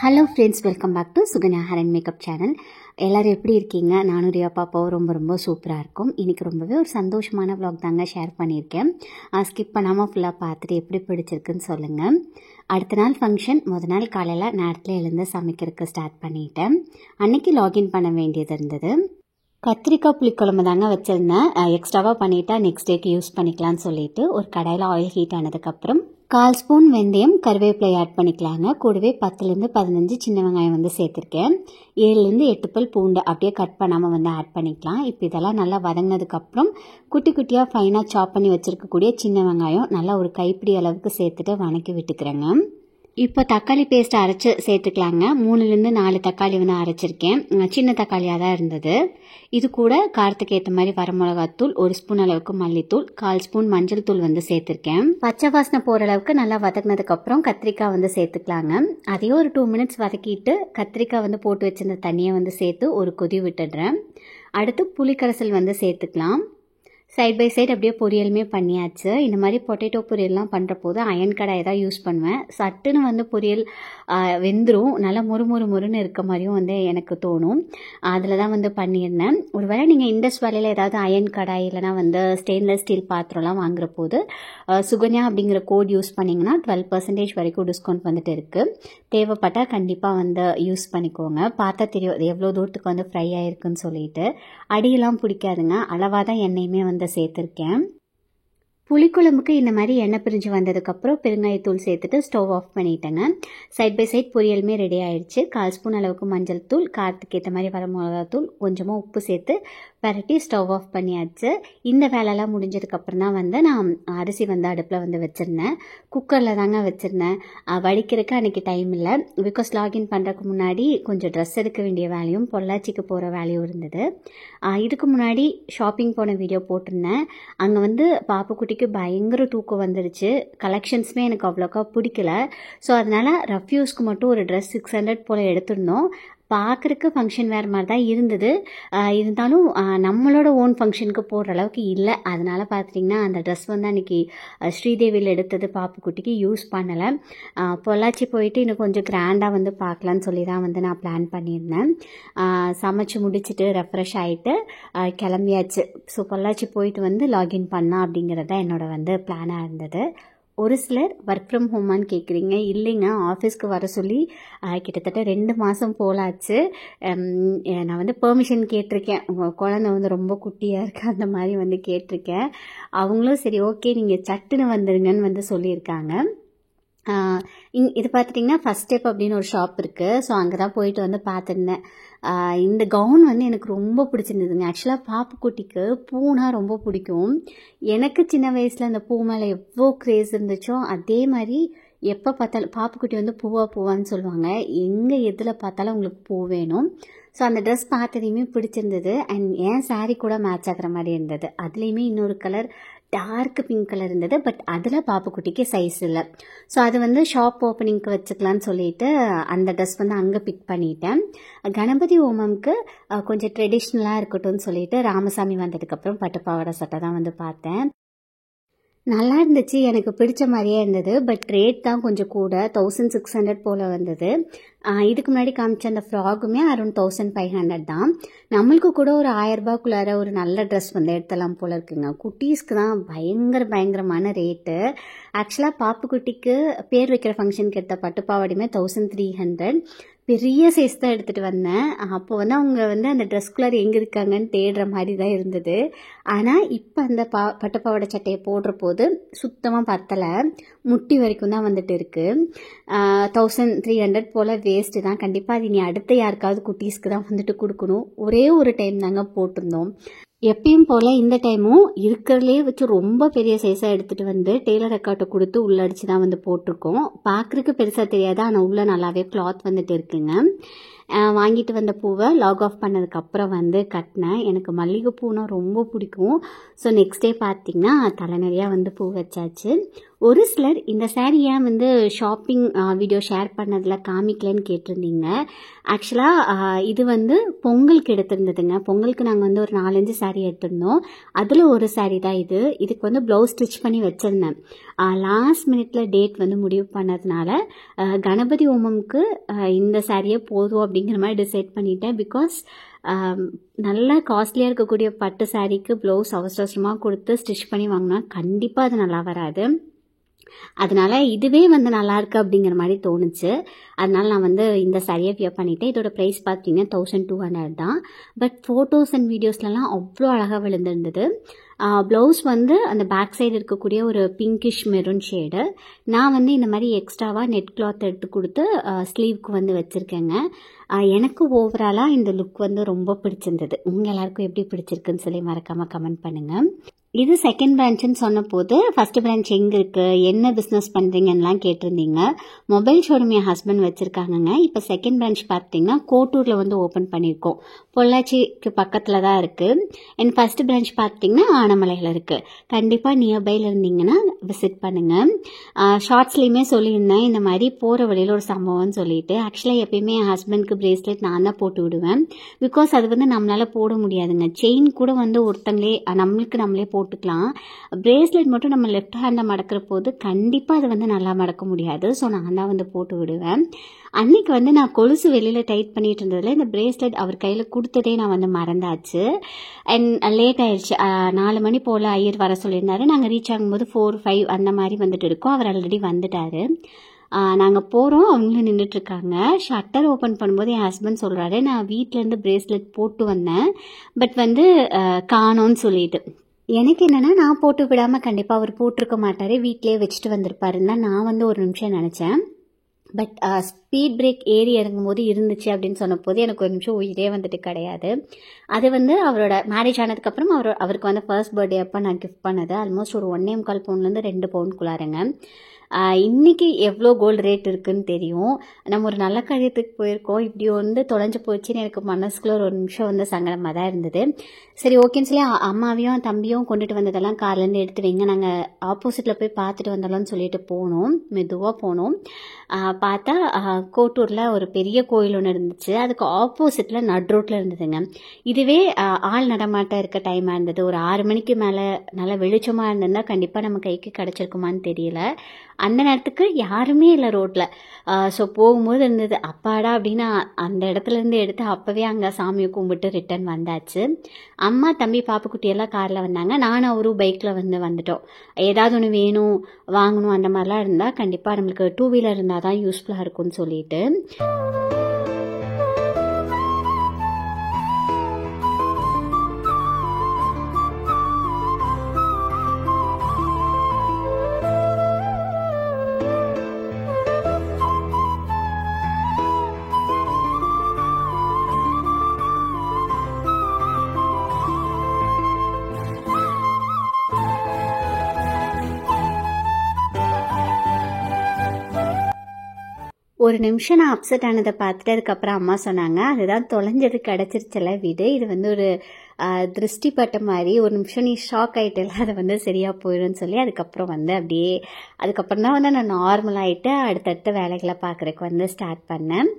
Hello friends, welcome back to Sukanya hair and makeup channel. எல்லோரும் எப்படி இருக்கீங்க? நானும் ரியா பாப்பாவும் ரொம்ப சூப்பராக இருக்கும். இன்றைக்கி ரொம்பவே ஒரு சந்தோஷமான vlog தாங்க ஷேர் பண்ணியிருக்கேன். ஸ்கிப் பண்ணாமல் ஃபுல்லாக பார்த்துட்டு எப்படி பிடிச்சிருக்குன்னு சொல்லுங்கள். அடுத்த நாள் ஃபங்க்ஷன், முதல் நாள் காலையில் நேரத்தில் எழுந்து சமைக்கிறதுக்கு ஸ்டார்ட் பண்ணிட்டேன். அன்றைக்கி லாகின் பண்ண வேண்டியது இருந்தது. கத்திரிக்காய் புளிக்குழம்பு தாங்க வச்சுருந்தேன். எக்ஸ்ட்ராவாக பண்ணிவிட்டா நெக்ஸ்ட் டேக்கு யூஸ் பண்ணிக்கலான்னு சொல்லிட்டு ஒரு கடாயில் ஆயில் ஹீட் ஆனதுக்கப்புறம் 1/4 ஸ்பூன் வெந்தயம், கருவேப்பிலை ஆட் பண்ணிக்கலாங்க. கூடவே 10லேருந்து 15 சின்ன வெங்காயம் வந்து சேர்த்துருக்கேன். 7லேருந்து 8 பல் பூண்டு அப்படியே கட் பண்ணாமல் வந்து ஆட் பண்ணிக்கலாம். இப்போ இதெல்லாம் நல்லா வதங்கினதுக்கப்புறம் குட்டி குட்டியாக ஃபைனாக சாப் பண்ணி வச்சுருக்கக்கூடிய சின்ன வெங்காயம் நல்லா ஒரு கைப்பிடி அளவுக்கு சேர்த்துட்டு வதக்கி விட்டுக்கிறேங்க. இப்போ தக்காளி பேஸ்ட் அரைச்சி சேர்த்துக்கலாங்க. 3லேருந்து 4 தக்காளி வந்து அரைச்சிருக்கேன். சின்ன தக்காளியாக தான் இருந்தது. இது கூட காரத்துக்கு ஏற்ற மாதிரி வரமிளகாத்தூள், 1 ஸ்பூன் அளவுக்கு மல்லித்தூள், 1/4 ஸ்பூன் மஞ்சள் தூள் வந்து சேர்த்துருக்கேன். பச்சை வாசனை போகிற அளவுக்கு நல்லா வதக்கினதுக்கப்புறம் கத்திரிக்காய் வந்து சேர்த்துக்கலாங்க. அதையும் ஒரு 2 மினிட்ஸ் வதக்கிட்டு கத்திரிக்காய் வந்து போட்டு வச்சிருந்த தண்ணியை வந்து சேர்த்து ஒரு கொதி விட்டுடுறேன். அடுத்து புளிக்கரைசல் வந்து சேர்த்துக்கலாம். சைட் பை சைடு அப்படியே பொரியலுமே பண்ணியாச்சு. இந்த மாதிரி பொட்டேட்டோ பொரியல்லாம் பண்ணுற போது அயன் கடாயை தான் யூஸ் பண்ணுவேன். சட்டுன்னு வந்து பொரியல் வெந்துடும். நல்லா முறுமுறுன்னு இருக்க மாதிரியும் வந்து எனக்கு தோணும். அதில் தான் வந்து பண்ணியிருந்தேன். ஒருவேளை நீங்கள் இண்டஸ் வேலையில் ஏதாவது அயன் கடாய் இல்லைனா வந்து ஸ்டெயின்லெஸ் ஸ்டீல் பாத்திரம்லாம் வாங்குற போது சுகன்யா அப்படிங்கிற கோட் யூஸ் பண்ணிங்கன்னா 12% வரைக்கும் டிஸ்கவுண்ட் வந்துட்டு இருக்குது. தேவைப்பட்டால் கண்டிப்பாக வந்து யூஸ் பண்ணிக்கோங்க. பார்த்தா தெரியும் எவ்வளோ தூரத்துக்கு வந்து ஃப்ரை ஆகிருக்குன்னு சொல்லிட்டு. அடியெல்லாம் பிடிக்காதுங்க. அளவாக தான் எண்ணெயுமே வந்து சேர்த்துருக்கேன். புளிக்குழம்புக்கு இந்த மாதிரி எண்ணெய் பிரிஞ்சு வந்ததுக்கப்புறம் பெருங்காயத்தூள் சேர்த்துட்டு ஸ்டவ் ஆஃப் பண்ணிட்டேங்க. சைட் பை சைட் பொரியலுமே ரெடி ஆயிடுச்சு. 1/4 ஸ்பூன் அளவுக்கு மஞ்சள் தூள், காரத்துக்கு ஏற்ற மாதிரி வரமிளகாத்தூள், கொஞ்சமாக உப்பு சேர்த்து பரட்டி ஸ்டவ் ஆஃப் பண்ணியாச்சு. இந்த வேலைலாம் முடிஞ்சதுக்கப்புறம் தான் வந்து நான் அரிசி வந்து அடுப்பில் வந்து வச்சுருந்தேன். குக்கரில் தாங்க வச்சுருந்தேன். வடிக்கிறதுக்கு அன்றைக்கி டைம் இல்லை. பிகாஸ் லாகின் பண்ணுறதுக்கு முன்னாடி கொஞ்சம் ட்ரெஸ் எடுக்க வேண்டிய வேலையும் பொள்ளாச்சிக்கு போகிற வேலையும் இருந்தது. இதுக்கு முன்னாடி ஷாப்பிங் போன வீடியோ போட்டிருந்தேன். அங்கே வந்து பாப்புக்குட்டிக்கு பயங்கர தூக்கம் வந்துடுச்சு. கலெக்ஷன்ஸுமே எனக்கு அவ்வளோக்கா பிடிக்கல. ஸோ அதனால் ரஃப் யூஸ்க்கு மட்டும் ஒரு ட்ரெஸ் 600 போல் எடுத்திருந்தோம். பார்க்குறக்கு ஃபங்க்ஷன் வேறு மாதிரி தான் இருந்தது. இருந்தாலும் நம்மளோட ஓன் ஃபங்க்ஷனுக்கு போடுற அளவுக்கு இல்லை. அதனால் பார்த்துட்டிங்கன்னா அந்த ட்ரெஸ் வந்து அன்றைக்கி ஸ்ரீதேவியில் எடுத்தது பாப்புக்குட்டிக்கு யூஸ் பண்ணலை. பொள்ளாச்சி போயிட்டு இன்னும் கொஞ்சம் கிராண்டாக வந்து பார்க்கலான்னு சொல்லி தான் வந்து நான் பிளான் பண்ணியிருந்தேன். சமைச்சு முடிச்சுட்டு ரெஃப்ரெஷ் ஆகிட்டு கிளம்பியாச்சு. ஸோ பொள்ளாச்சி போயிட்டு வந்து லாகின் பண்ணலாம் அப்படிங்கிறது தான் என்னோட வந்து பிளானாக இருந்தது. ஒரு சிலர் ஒர்க் ஃப்ரம் ஹோமான்னு கேட்குறீங்க. இல்லைங்க, ஆஃபீஸ்க்கு வர சொல்லி கிட்டத்தட்ட 2 மாதம் போலாச்சு. நான் வந்து பெர்மிஷன் கேட்டிருக்கேன். உங்கள் குழந்தை வந்து ரொம்ப குட்டியாக இருக்கு அந்த மாதிரி வந்து கேட்டிருக்கேன். அவங்களும் சரி ஓகே நீங்கள் சட்டுன்னு வந்துடுங்கன்னு வந்து சொல்லியிருக்காங்க. இது பார்த்துட்டிங்கன்னா ஃபஸ்ட் ஸ்டெப் அப்படின்னு ஒரு ஷாப் இருக்குது. ஸோ அங்கே தான் போயிட்டு வந்து பார்த்துருந்தேன். இந்த கவுன் வந்து எனக்கு ரொம்ப பிடிச்சிருந்ததுங்க. ஆக்சுவலாக பாப்புக்குட்டிக்கு பூனா ரொம்ப பிடிக்கும். எனக்கு சின்ன வயசில் அந்த பூ மேலே எவ்வளோ க்ரேஸ் இருந்துச்சோ அதே மாதிரி எப்போ பார்த்தாலும் பாப்புக்குட்டி வந்து பூவான்னு சொல்லுவாங்க. எங்கே எதில் பார்த்தாலும் உங்களுக்கு பூ வேணும். ஸோ அந்த ட்ரெஸ் பார்த்ததையுமே பிடிச்சிருந்தது. அண்ட் ஏன் சாரீ கூட மேட்ச் ஆகிற மாதிரி இருந்தது. அதுலேயுமே இன்னொரு கலர் டார்க் பிங்க் கலர் இருந்தது. பட் அதில் பாப்புக்குட்டிக்கு சைஸ் இல்லை. ஸோ அது வந்து ஷாப் ஓப்பனிங்க்கு வச்சுக்கலான்னு சொல்லிட்டு அந்த ட்ரெஸ் வந்து அங்கே பிக் பண்ணிட்டேன். கணபதி ஹோமம்க்கு கொஞ்சம் ட்ரெடிஷ்னலாக இருக்கட்டும்னு சொல்லிட்டு ராமசாமி வந்ததுக்கப்புறம் பட்டுப்பாவாடை சட்டை தான் வந்து பார்த்தேன். நல்லா இருந்துச்சு. எனக்கு பிடிச்ச மாதிரியே இருந்தது. பட் ரேட் தான் கொஞ்சம் கூட, 1600 போல் வந்தது. இதுக்கு முன்னாடி காமிச்ச அந்த ஃப்ராகுமே அரௌண்ட் 1500 தான். நம்மளுக்கு கூட ஒரு 1000 ரூபாய்க்குள்ளார ஒரு நல்ல ட்ரெஸ் வந்து எடுத்தலாம் போல இருக்குங்க. குட்டீஸ்க்கு தான் பயங்கரமான ரேட்டு. ஆக்சுவலாக பாப்புக்குட்டிக்கு பேர் வைக்கிற ஃபங்க்ஷனுக்கு எடுத்த பட்டுப்பாவாடியுமே 1300. பெரிய சைஸ் தான் எடுத்துகிட்டு வந்தேன். அப்போ வந்து அவங்க வந்து அந்த ட்ரெஸ்குள்ளார் எங்கே இருக்காங்கன்னு தேடுற மாதிரி தான் இருந்தது. ஆனால் இப்போ அந்த பட்டுப்பாவாடை சட்டையை போடுற போது சுத்தமாக பத்தலை. முட்டி வரைக்கும் தான் வந்துட்டு இருக்குது. 1300 போல் வேஸ்ட்டு தான். கண்டிப்பாக அது நீ அடுத்த யாருக்காவது குட்டீஸ்க்கு தான் வந்துட்டு கொடுக்கணும். ஒரே ஒரு டைம் தாங்க போட்டிருந்தோம். எப்பயும் போல் இந்த டைமும் இருக்கிறதுலே வச்சு ரொம்ப பெரிய சைஸாக எடுத்துகிட்டு வந்து டெய்லர் அக்காட்ட கொடுத்து உள்ளடிச்சு தான் வந்து போட்டிருக்கோம். பார்க்குறதுக்கு பெருசாக தெரியாது. ஆனால் உள்ளே நல்லாவே கிளாத் வந்துட்டு இருக்குங்க. வாங்கிட்டு வந்த பூவை லாக் ஆஃப் பண்ணதுக்கப்புறம் வந்து கட்டினேன். எனக்கு மல்லிகைப்பூனா ரொம்ப பிடிக்கும். ஸோ நெக்ஸ்ட் டே பார்த்திங்கன்னா தலை நிறையா வந்து பூ வச்சாச்சு. ஒரு சிலர் இந்த சாரீ ஏன் வந்து ஷாப்பிங் வீடியோ ஷேர் பண்ணதில் காமிக்கலன்னு கேட்டிருந்தீங்க. ஆக்சுவலாக இது வந்து பொங்கலுக்கு எடுத்திருந்ததுங்க. பொங்கலுக்கு நாங்கள் வந்து ஒரு 4-5 சாரீ எடுத்திருந்தோம். அதில் ஒரு சாரீ தான் இது. இதுக்கு வந்து ப்ளவுஸ் ஸ்டிச் பண்ணி வச்சுருந்தேன். லாஸ்ட் மினிட்ல டேட் வந்து முடிவு பண்ணதுனால கணபதி ஹோமம்க்கு இந்த சாரியே போதும் அப்படிங்கிற மாதிரி டிசைட் பண்ணிட்டேன். பிகாஸ் நல்லா காஸ்ட்லியாக இருக்கக்கூடிய பட்டு சாரீக்கு ப்ளவுஸ் அவசரமாக கொடுத்து ஸ்டிச் பண்ணி வாங்கினா கண்டிப்பாக அது நல்லா வராது. அதனால இதுவே வந்து நல்லா இருக்கு அப்படிங்கிற மாதிரி தோணுச்சு. அதனால நான் வந்து இந்த சாரியை வியர் பண்ணிட்டேன். இதோட ப்ரைஸ் பார்த்தீங்கன்னா 1200 தான். பட் ஃபோட்டோஸ் அண்ட் வீடியோஸ்லாம் அவ்வளோ அழகாக விழுந்திருந்தது. ப்ளவுஸ் வந்து அந்த பேக் சைடு இருக்கக்கூடிய ஒரு பிங்கிஷ் மெரூன் ஷேடு. நான் வந்து இந்த மாதிரி எக்ஸ்ட்ராவாக நெட் கிளாத் எடுத்து கொடுத்து ஸ்லீவ்க்கு வந்து வச்சுருக்கேங்க. எனக்கு ஓவராலாக இந்த லுக் வந்து ரொம்ப பிடிச்சிருந்தது. உங்கள் எல்லாருக்கும் எப்படி பிடிச்சிருக்குன்னு சொல்லி மறக்காமல் கமெண்ட் பண்ணுங்கள். இது செகண்ட் பிரான்ச்சுன்னு சொன்ன போது ஃபர்ஸ்ட் பிரான்ச் எங்கே இருக்குது, என்ன பிஸ்னஸ் பண்ணுறீங்கன்னெலாம் கேட்டிருந்தீங்க. மொபைல் ஷோரூம் என் ஹஸ்பண்ட் வச்சுருக்காங்கங்க. இப்போ செகண்ட் பிரான்ச் பார்த்தீங்கன்னா கோட்டூரில் வந்து ஓப்பன் பண்ணியிருக்கோம். பொள்ளாச்சிக்கு பக்கத்தில் தான் இருக்குது. அண்ட் ஃபர்ஸ்ட் பிரான்ச் பார்த்தீங்கன்னா ஆனமலையில் இருக்குது. கண்டிப்பாக நியர்பையில் இருந்தீங்கன்னா விசிட் பண்ணுங்கள். ஷார்ட்ஸ்லேயுமே சொல்லியிருந்தேன் இந்த மாதிரி போகிற வழியில் ஒரு சம்பவம்னு சொல்லிட்டு. ஆக்சுவலாக எப்பயுமே என் ஹஸ்பண்ட்க்கு பிரேஸ்லெட் நான் தான் போட்டு விடுவேன். பிகாஸ் அது வந்து நம்மளால் போட முடியாதுங்க. செயின் கூட வந்து ஒருத்தங்களே நம்மளே போட்டுக்கலாம். பிரேஸ்லெட் மட்டும் நம்ம லெஃப்ட் ஹேண்டை மடக்கிற போது கண்டிப்பாக அதை வந்து நல்லா மடக்க முடியாது. ஸோ நான் தான் வந்து போட்டு விடுவேன். அன்னைக்கு வந்து நான் கொலுசு வெளியில் டைட் பண்ணிட்டு இருந்ததில் இந்த பிரேஸ்லெட் அவர் கையில் கொடுத்ததே நான் வந்து மறந்தாச்சு. அண்ட் லேட் ஆயிடுச்சு. 4 மணி போல் ஐயர் வர சொல்லியிருந்தாரு. நாங்கள் ரீச் ஆகும்போது 4-5 அந்த மாதிரி வந்துட்டு இருக்கோம். அவர் ஆல்ரெடி வந்துட்டாரு. நாங்கள் போகிறோம், அவங்களும் நின்றுட்டுருக்காங்க. ஷட்டர் ஓப்பன் பண்ணும்போது என் ஹஸ்பண்ட் சொல்கிறாரு, நான் வீட்டிலேருந்து பிரேஸ்லெட் போட்டு வந்தேன், பட் வந்து காணோன்னு சொல்லிட்டு. எனக்கு என்னென்னா நான் போட்டு விடாமல் கண்டிப்பாக அவர் போட்டிருக்க மாட்டார், வீட்டிலே வச்சுட்டு வந்திருப்பாருன்னு தான் நான் வந்து ஒரு நிமிஷம் நினச்சேன். பட் ஸ்பீட் பிரேக் ஏறி இறங்கும்போது இருந்துச்சு அப்படின்னு சொன்ன போது எனக்கு ஒரு நிமிஷம் உயிரே வந்துட்டு கிடையாது. அது வந்து அவரோட மேரேஜ் ஆனதுக்கப்புறம் அவருக்கு வந்து ஃபர்ஸ்ட் பர்த்டே அப்போ நான் கிஃப்ட் பண்ணது. ஆல்மோஸ்ட் ஒரு 1.25 பவுன்லேருந்து 2 பவுனுக்குள்ளாருங்க. இன்றைக்கி எவ்வளோ கோல்டு ரேட் இருக்குதுன்னு தெரியும். நம்ம ஒரு நல்ல காரியத்துக்கு போயிருக்கோம், இப்படி வந்து தொலைஞ்சு போச்சுன்னு எனக்கு மனசுக்குள்ள ஒரு நிமிஷம் வந்து சங்கடமாக தான் இருந்தது. சரி ஓகேன்னு சொல்லி அம்மாவையும் தம்பியும் கொண்டுட்டு வந்ததெல்லாம் கார்லேருந்து எடுத்து வைங்க, நாங்கள் ஆப்போசிட்டில் போய் பார்த்துட்டு வந்தாலும்னு சொல்லிட்டு போனோம். மெதுவாக போனோம். பார்த்தா கோட்டூரில் ஒரு பெரிய கோயில் ஒன்று இருந்துச்சு. அதுக்கு ஆப்போசிட்டில் நட்ரோட்டில் இருந்ததுங்க. இதுவே ஆள் நடமாட்டம் இருக்க டைமாக இருந்தது. ஒரு 6 மணிக்கு மேலே நல்லா வெளிச்சமாக இருந்திருந்தால் கண்டிப்பாக நம்ம கைக்கு கிடச்சிருக்குமான்னு தெரியல. அந்த நேரத்துக்கு யாருமே இல்லை ரோட்டில். ஸோ போகும்போது இருந்தது அப்பாடா அப்படின்னு அந்த இடத்துலேருந்து எடுத்து அப்போவே அங்கே சாமியை கும்பிட்டு ரிட்டன் வந்தாச்சு. அம்மா தம்பி பாப்புக்குட்டியெல்லாம் காரில் வந்தாங்க. நானும் அவரும் பைக்கில் வந்துட்டோம். ஏதாவது ஒன்று வேணும் வாங்கணும் அந்த மாதிரிலாம் இருந்தால் கண்டிப்பாக நம்மளுக்கு 2 வீலர் இருந்தால் தான் யூஸ்ஃபுல்லாக இருக்கும்னு சொல்லிட்டு. ஒரு நிமிஷம் நான் அப்செட் ஆனதை பார்த்துட்டு அதுக்கப்புறம் அம்மா சொன்னாங்க, அதுதான் தொலைஞ்சது கிடச்சிருச்சல விடு, இது வந்து ஒரு திருஷ்டி பட்ட மாதிரி, ஒரு நிமிஷம் நீ ஷாக் ஆகிட்டல, அதை வந்து சரியாக போயிடும்னு சொல்லி அதுக்கப்புறம் வந்து அப்படியே அதுக்கப்புறம் தான் வந்து நான் நார்மலாகிட்டு அடுத்தடுத்த வேலைகளை பார்க்குறதுக்கு வந்து ஸ்டார்ட் பண்ணேன்.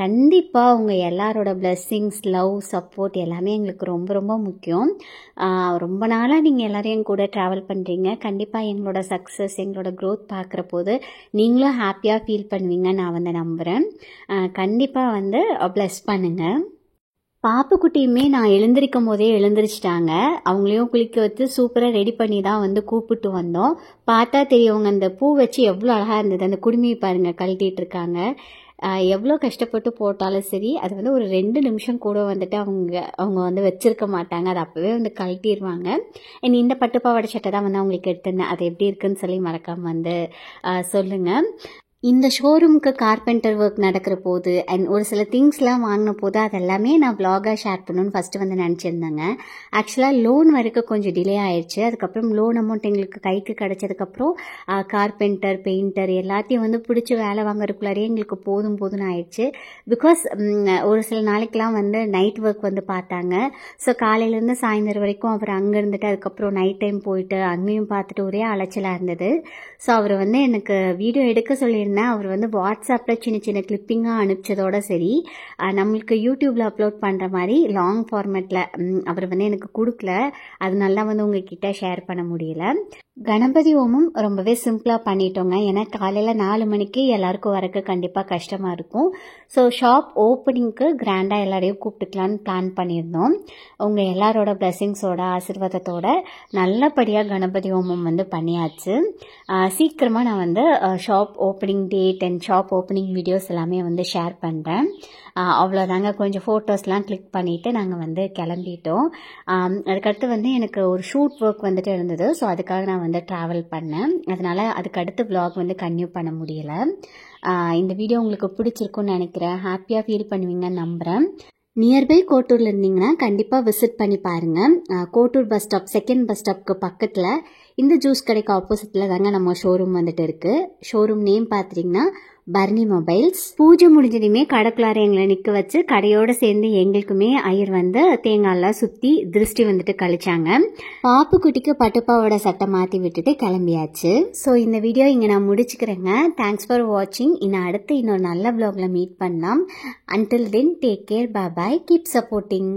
கண்டிப்பாக உங்கள் எல்லாரோட பிளெஸ்ஸிங்ஸ், லவ், சப்போர்ட் எல்லாமே எங்களுக்கு ரொம்ப ரொம்ப முக்கியம். ரொம்ப நாளாக நீங்கள் எல்லோரும் கூட ட்ராவல் பண்ணுறீங்க. கண்டிப்பாக எங்களோட சக்ஸஸ், எங்களோட க்ரோத் பார்க்குற போது நீங்களும் ஹாப்பியாக ஃபீல் பண்ணுவீங்க நான் வந்து நம்புகிறேன். கண்டிப்பாக வந்து ப்ளஸ் பண்ணுங்கள். பாப்புக்குட்டியுமே நான் எழுந்திருக்கும் போதே எழுந்திரிச்சிட்டாங்க. அவங்களையும் குளிக்க வச்சு சூப்பராக ரெடி பண்ணி தான் வந்து கூப்பிட்டு வந்தோம். பார்த்தா தெரியவங்க அந்த பூ வச்சு எவ்வளோ அழகாக இருந்தது. அந்த குடுமையை பாருங்கள் கழட்டிகிட்டு இருக்காங்க. எவ்வளோ கஷ்டப்பட்டு போட்டாலும் சரி அது வந்து ஒரு 2 நிமிஷம் கூட வந்துட்டு அவங்க வந்து வச்சிருக்க மாட்டாங்க. அது அப்போவே வந்து கழட்டிடுவாங்க. இந்த பட்டுப்பாவாடை சட்டை தான் வந்து அவங்களுக்கு எடுத்திருந்தேன். அது எப்படி இருக்குன்னு சொல்லி மறக்காமல் வந்து சொல்லுங்கள். இந்த ஷோரூமுக்கு கார்பெண்டர் ஒர்க் நடக்கிற போது அண்ட் ஒரு சில திங்ஸ்லாம் வாங்கின போது அதெல்லாமே நான் vlog-ஆ ஷேர் பண்ணணும்னு ஃபஸ்ட்டு வந்து நினச்சிருந்தேங்க. ஆக்சுவலாக லோன் வரைக்கும் கொஞ்சம் டிலே ஆயிடுச்சு. அதுக்கப்புறம் லோன் அமௌண்ட் எங்களுக்கு கைக்கு கிடச்சதுக்கப்புறம் கார்பெண்டர் பெயிண்டர் எல்லாத்தையும் வந்து பிடிச்சி வேலை வாங்குறதுக்குள்ளாரே எங்களுக்கு போதும்னு ஆயிடுச்சு. பிகாஸ் ஒரு சில நாளைக்கெலாம் வந்து நைட் ஒர்க் வந்து பார்த்தாங்க. ஸோ காலையிலேருந்து சாயந்தரம் வரைக்கும் அவர் அங்கே இருந்துட்டு அதுக்கப்புறம் நைட் டைம் போயிட்டு அங்கேயும் பார்த்துட்டு ஒரே அலைச்சலாக இருந்தது. ஸோ அவர் வந்து எனக்கு வீடியோ எடுக்க சொல்லியிருந்தேன். அவர் வந்து வாட்ஸ்அப்பில் சின்ன சின்ன கிளிப்பிங்காக அனுப்பிச்சதோட சரி, நம்மளுக்கு யூடியூப்பில் அப்லோட் பண்ணுற மாதிரி லாங் ஃபார்மேட்டில் அவர் வந்து எனக்கு கொடுக்கல. அதனால வந்து உங்ககிட்ட ஷேர் பண்ண முடியல. கணபதி ஹோமம் ரொம்பவே சிம்பிளாக பண்ணிட்டோங்க. ஏன்னா காலையில் 4 மணிக்கு எல்லாருக்கும் வரக்கு கண்டிப்பாக கஷ்டமாக இருக்கும். ஸோ ஷாப் ஓப்பனிங்க்கு கிராண்டாக எல்லாரையும் கூப்பிட்டுக்கலான்னு பிளான் பண்ணியிருந்தோம். உங்கள் எல்லாரோட பிளெஸிங்ஸோட ஆசீர்வாதத்தோட நல்லபடியாக கணபதி ஹோமம் வந்து பண்ணியாச்சு. சீக்கிரமாக நான் வந்து shop opening date and shop opening videos எல்லாமே வந்து ஷேர் பண்ணுறேன். அவ்வளோதாங்க. கொஞ்சம் ஃபோட்டோஸ்லாம் கிளிக் பண்ணிவிட்டு நாங்கள் வந்து கிளம்பிட்டோம். அதுக்கடுத்து வந்து எனக்கு ஒரு ஷூட் ஒர்க் வந்துட்டு இருந்தது. ஸோ அதுக்காக நான் வந்து ட்ராவல் பண்ணேன். அதனால் அதுக்கடுத்து vlog வந்து கன்டினியூ பண்ண முடியலை. இந்த வீடியோ உங்களுக்கு பிடிச்சிருக்குன்னு நினைக்கிறேன். ஹாப்பியாக ஃபீல் பண்ணுவீங்கன்னு நம்புகிறேன். நியர்பை கோட்டூரில் இருந்தீங்கன்னா கண்டிப்பாக விசிட் பண்ணி பாருங்கள். Kottur bus stop second bus ஸ்டாப்க்கு பக்கத்தில் இந்த ஜூஸ் கடைக்கு ஆப்போசிட்டில் தாங்க நம்ம ஷோரூம் வந்துட்டு இருக்குது. ஷோரூம் நேம் பார்த்துட்டிங்கன்னா பர்னி மொபைல்ஸ். பூஜை முடிஞ்சதுமே கடைக்குள்ளார எங்களை நிற்க வச்சு கடையோடு சேர்ந்து எங்களுக்குமே ஐயர் வந்து தேங்காயெல்லாம் சுற்றி திருஷ்டி வந்துட்டு கழிச்சாங்க. பாப்பு குட்டிக்கு பட்டுப்பாவோட சட்டை மாற்றி விட்டுட்டு கிளம்பியாச்சு. ஸோ இந்த வீடியோ இங்கே நான் முடிச்சுக்கிறேங்க. தேங்க்ஸ் ஃபார் வாட்சிங். இன்னும் அடுத்து இன்னொரு நல்ல vlogல மீட் பண்ணலாம். Until then take care. Bye. Keep supporting.